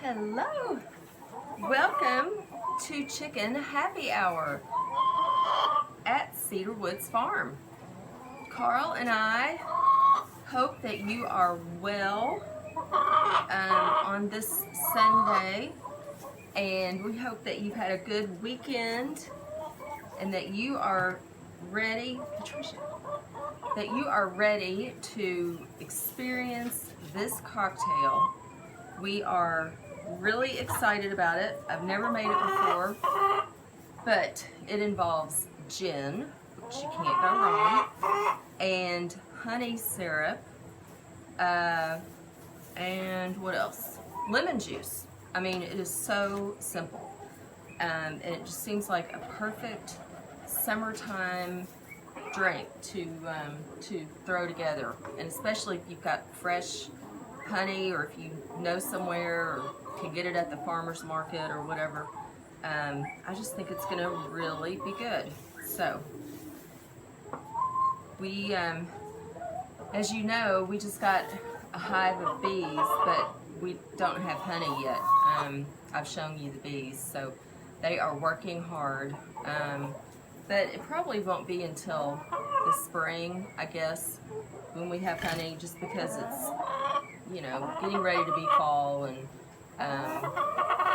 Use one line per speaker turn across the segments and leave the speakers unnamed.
Hello! Welcome to Chicken Happy Hour at Cedar Woods Farm. Carl and I hope that you are well on this Sunday, and we hope that you've had a good weekend and that you are ready, Patricia, that you are ready to experience this cocktail. We are really excited about it. I've never made it before, but it involves gin, which you can't go wrong, and honey syrup, and what else? Lemon juice. I mean, it is so simple, and it just seems like a perfect summertime drink to throw together, and especially if you've got fresh honey, or if you know somewhere or can get it at the farmer's market or whatever. I just think it's gonna really be good. So we, as you know, we just got a hive of bees, but we don't have honey yet. I've shown you the bees, so they are working hard. But it probably won't be until the spring, I guess, when we have honey, just because it's, you know, getting ready to be fall, and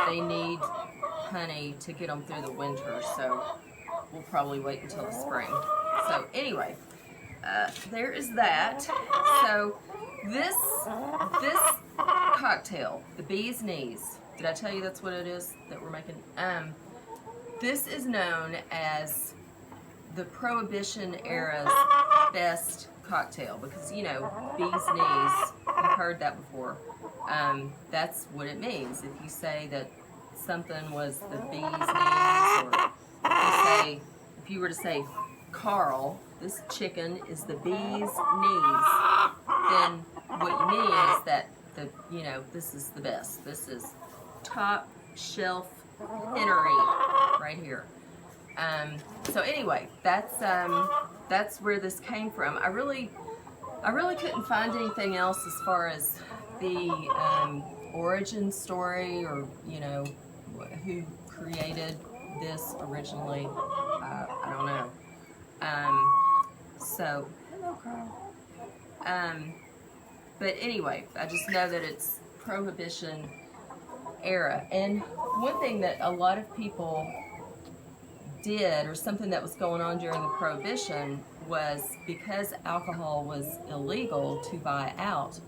they need honey to get them through the winter, so we'll probably wait until the spring. So anyway, there is that. So this cocktail, the bee's knees, did I tell you that's what it is that we're making? This is known as the Prohibition-era's best cocktail, because, you know, bee's knees, you've heard that before. That's what it means. If you say that something was the bee's knees, or if you were to say, Carl, this chicken is the bee's knees, then what you mean is that this is the best. This is top shelf innery right here. So anyway, that's where this came from. I really couldn't find anything else as far as the origin story, or, you know, who created this originally. I don't know. So hello, Carl. But anyway, I just know that it's Prohibition era. And one thing that a lot of people did, or something that was going on during the Prohibition, was because alcohol was illegal to buy out,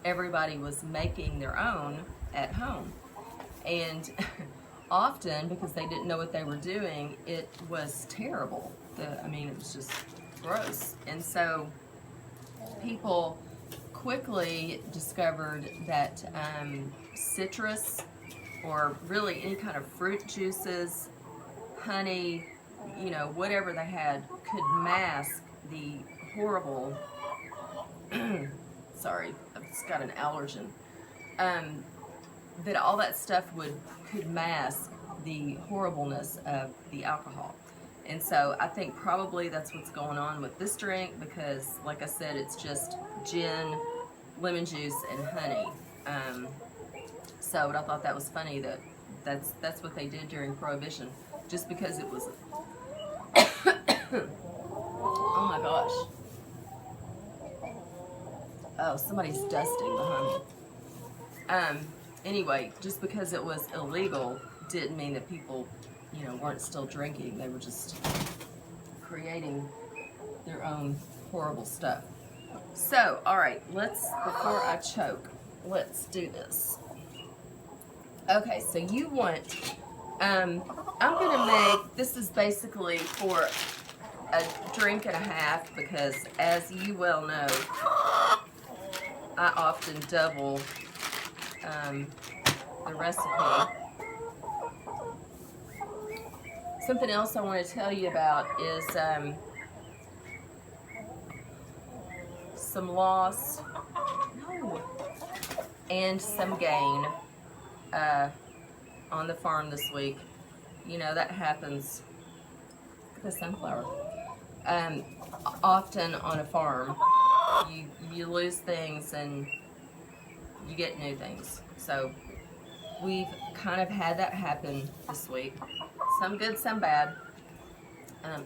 everybody was making their own at home. And often, because they didn't know what they were doing, it was terrible. I mean, it was just gross. And so people quickly discovered that citrus, or really any kind of fruit juices, honey, you know, whatever they had, could mask the horrible sorry, I've just got an allergen. That all that stuff could mask the horribleness of the alcohol. And so I think probably that's what's going on with this drink, because, like I said, it's just gin, lemon juice, and honey. But I thought that was funny that that's what they did during Prohibition, just because it was oh my gosh. Oh, somebody's dusting behind me. Anyway, just because it was illegal didn't mean that people, you know, weren't still drinking. They were just creating their own horrible stuff. So, all right, before I choke, let's do this. Okay, so you want, I'm gonna make, this is basically for a drink and a half, because, as you well know, I often double the recipe. Something else I want to tell you about is some loss and some gain on the farm this week. You know, that happens. Look at the sunflower. Often on a farm, you lose things and you get new things. So we've kind of had that happen this week. Some good, some bad.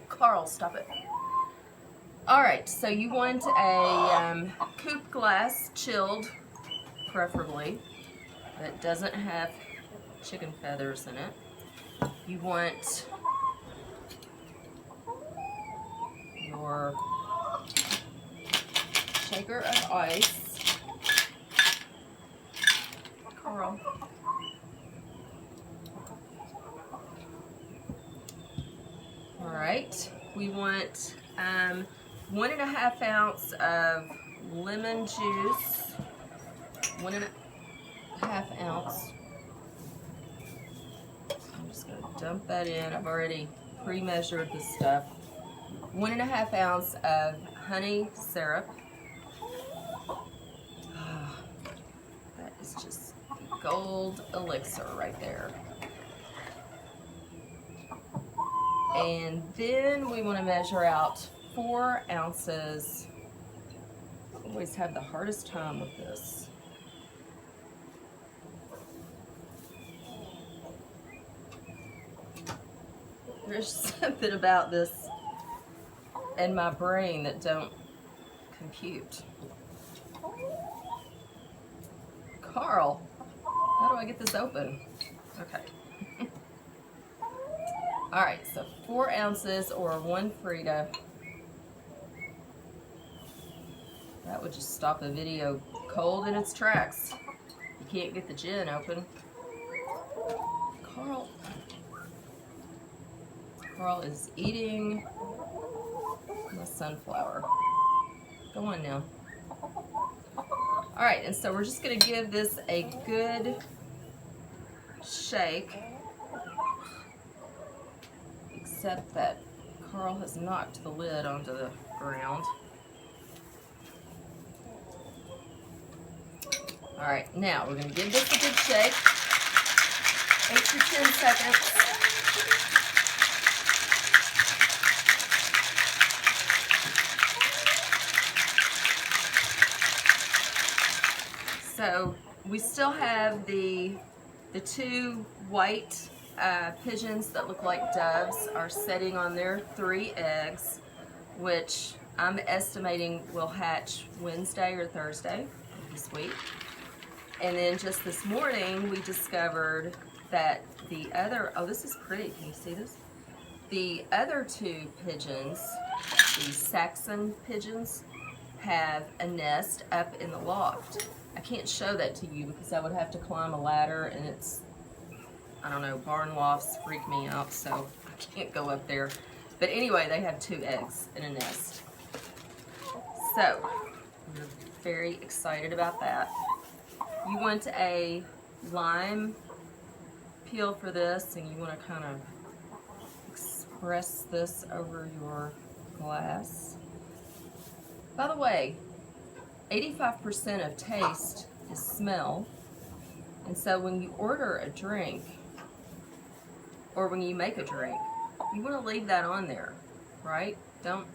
Carl, stop it. All right, so you want a coupe glass, chilled, preferably, that doesn't have chicken feathers in it. You want your shaker of ice. Carl. All right, we want 1.5 ounce of lemon juice, 1.5 ounce. I'm just going to dump that in. I've already pre-measured the stuff. 1.5 ounce of honey syrup. That is just gold elixir right there. And then we want to measure out 4 ounces. I always have the hardest time with this. There's something about this in my brain that don't compute. Carl, how do I get this open? Okay. All right, so 4 ounces or 1 Frida. That would just stop the video cold in its tracks. You can't get the gin open. Carl is eating the sunflower. Go on now. All right, and so we're just gonna give this a good shake, except that Carl has knocked the lid onto the ground. All right, now we're gonna give this a good shake, 8 to 10 seconds. So we still have the 2 white pigeons that look like doves are sitting on their 3 eggs, which I'm estimating will hatch Wednesday or Thursday of this week. And then just this morning we discovered that the other, oh, this is pretty, can you see this? The other 2 pigeons, the Saxon pigeons, have a nest up in the loft. I can't show that to you because I would have to climb a ladder, and it's, I don't know, barn lofts freak me out, so I can't go up there. But anyway, they have 2 eggs in a nest. So, we're very excited about that. You want a lime peel for this, and you want to kind of express this over your glass. By the way, 85% of taste is smell, and so when you order a drink, or when you make a drink, you want to leave that on there, right? Don't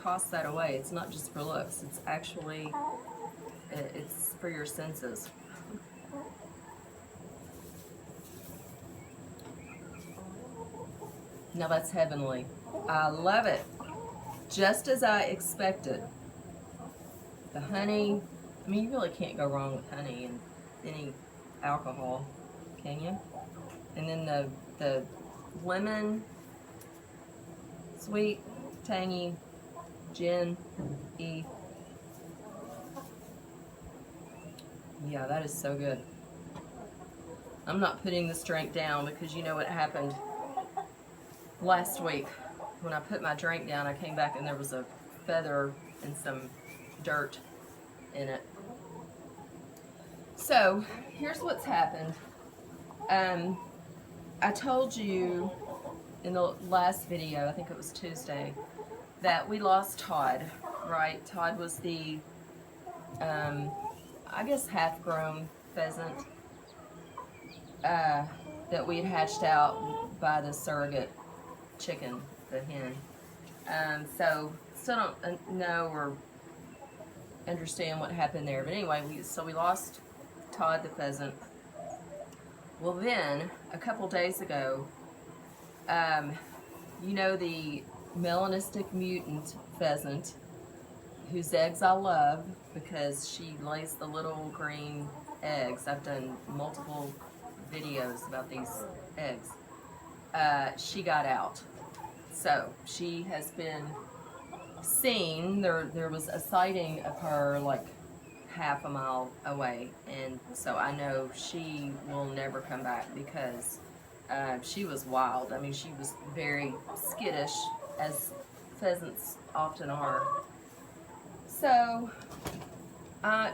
toss that away. It's not just for looks. It's actually, it's for your senses. Now that's heavenly. I love it. Just as I expected. The honey, I mean, you really can't go wrong with honey and any alcohol, can you? And then the lemon, sweet, tangy, gin-y. Yeah, that is so good. I'm not putting this drink down because you know what happened last week. When I put my drink down, I came back and there was a feather and some dirt in it. So here's what's happened. I told you in the last video, I think it was Tuesday, that we lost Todd, right? Todd was the, I guess, half-grown pheasant that we had hatched out by the surrogate chicken, the hen. So still don't know or understand what happened there. But anyway, so we lost Todd the pheasant. Well, then, a couple days ago, you know the melanistic mutant pheasant, whose eggs I love because she lays the little green eggs. I've done multiple videos about these eggs. She got out. So she has been seen. There was a sighting of her like half a mile away, and so I know she will never come back because she was wild. I mean, she was very skittish, as pheasants often are. So,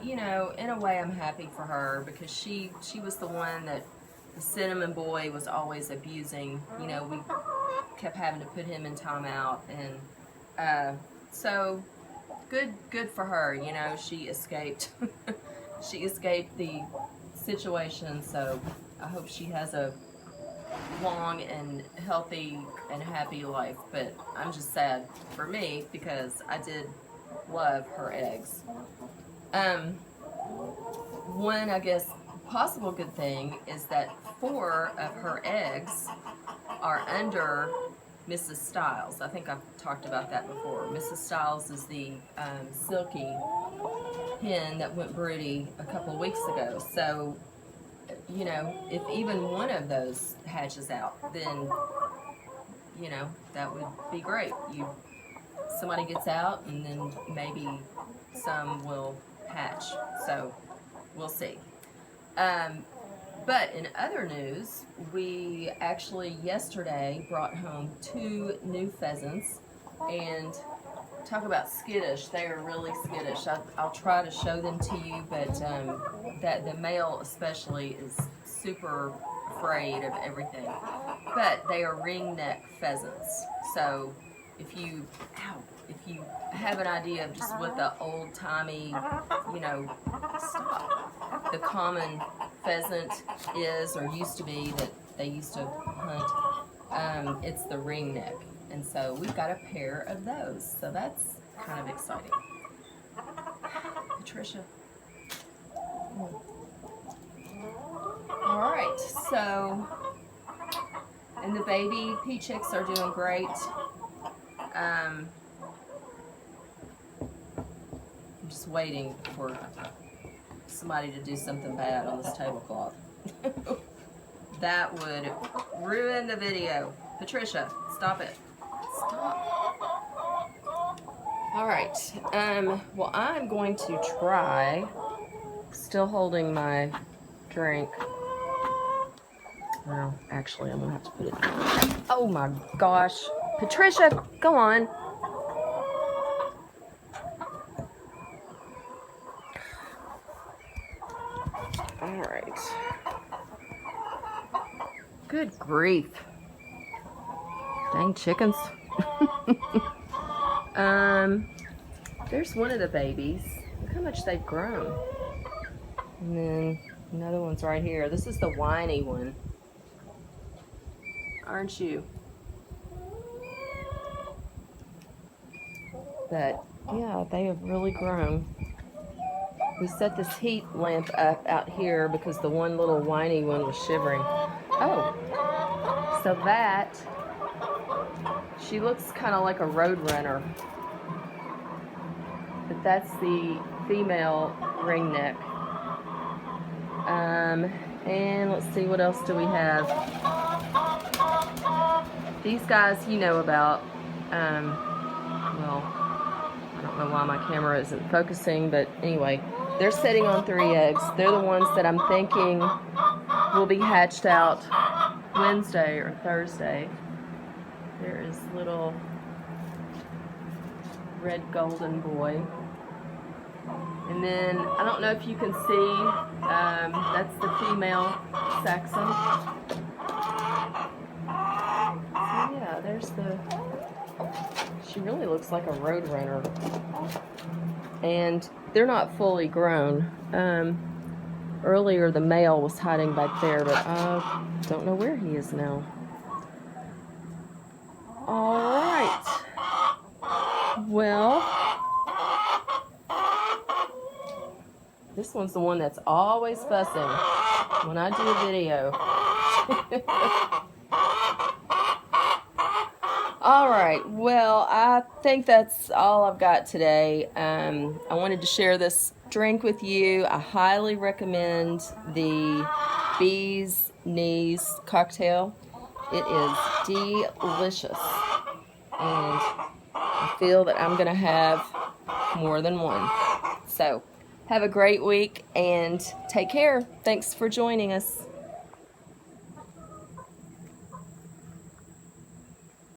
you know, in a way I'm happy for her because she was the one that the cinnamon boy was always abusing. You know, we kept having to put him in timeout, and so good for her. You know, she escaped. She escaped the situation, so I hope she has a long and healthy and happy life. But I'm just sad for me because I did love her eggs. One, I guess, possible good thing is that 4 of her eggs are under Mrs. Styles. I think I've talked about that before. Mrs. Styles is the silky hen that went broody a couple of weeks ago. So, you know, if even one of those hatches out, then, you know, that would be great. Somebody gets out, and then maybe some will hatch. So, we'll see. But in other news, we actually yesterday brought home 2 new pheasants, and talk about skittish. They are really skittish. I'll try to show them to you, but that the male especially is super afraid of everything. But they are ringneck pheasants. So if you have an idea of just what the old-timey, you know, the common pheasant is or used to be that they used to hunt, it's the ringneck. And so we've got a pair of those. So that's kind of exciting. Patricia. All right, so, and the baby pea chicks are doing great. I'm just waiting for somebody to do something bad on this tablecloth. That would ruin the video. Patricia, stop it. Stop. All right. Well, I'm going to try, still holding my drink. Well, actually, I'm going to have to put it. Oh my gosh. Patricia, go on. All right. Good grief. Dang chickens. There's one of the babies. Look how much they've grown. And then another one's right here. This is the whiny one. Aren't you? But yeah, they have really grown. We set this heat lamp up out here because the one little whiny one was shivering. Oh, so that, she looks kind of like a roadrunner. But that's the female ringneck. And let's see, what else do we have? These guys you know about. Well, I don't know why my camera isn't focusing, but anyway, they're sitting on 3 eggs. They're the ones that I'm thinking will be hatched out Wednesday or Thursday. There is little red golden boy. And then, I don't know if you can see, that's the female Saxon. So yeah, there's she really looks like a roadrunner. And they're not fully grown. Earlier the male was hiding back there, but I don't know where he is now. Alright. Well, this one's the one that's always fussing when I do a video. All right, well, I think that's all I've got today. I wanted to share this drink with you. I highly recommend the Bee's Knees cocktail. It is delicious, and I feel that I'm going to have more than one. So, have a great week and take care. Thanks for joining us.